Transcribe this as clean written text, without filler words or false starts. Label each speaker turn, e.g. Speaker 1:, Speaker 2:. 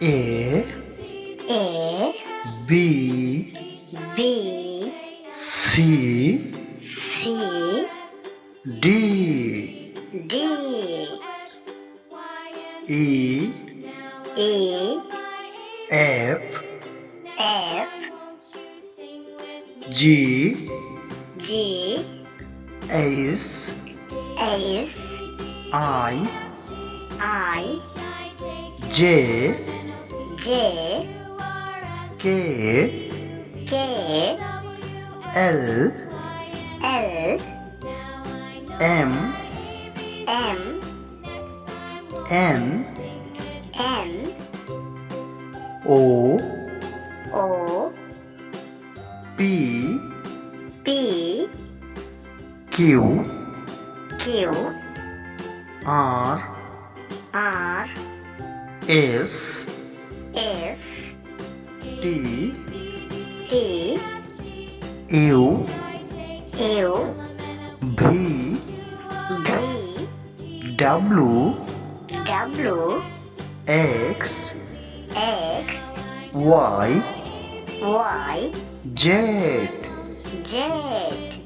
Speaker 1: A
Speaker 2: A
Speaker 1: B
Speaker 2: B
Speaker 1: C
Speaker 2: C
Speaker 1: D
Speaker 2: D
Speaker 1: E
Speaker 2: E
Speaker 1: F
Speaker 2: F
Speaker 1: G
Speaker 2: G
Speaker 1: H
Speaker 2: H
Speaker 1: I
Speaker 2: I
Speaker 1: J
Speaker 2: J
Speaker 1: K
Speaker 2: K
Speaker 1: L
Speaker 2: L
Speaker 1: M
Speaker 2: M
Speaker 1: N
Speaker 2: N
Speaker 1: O
Speaker 2: O
Speaker 1: P
Speaker 2: P
Speaker 1: Q
Speaker 2: Q
Speaker 1: R
Speaker 2: R
Speaker 1: S
Speaker 2: S
Speaker 1: T
Speaker 2: T
Speaker 1: U
Speaker 2: U
Speaker 1: V
Speaker 2: V
Speaker 1: W
Speaker 2: W
Speaker 1: X
Speaker 2: X
Speaker 1: Y
Speaker 2: Y
Speaker 1: Z
Speaker 2: Z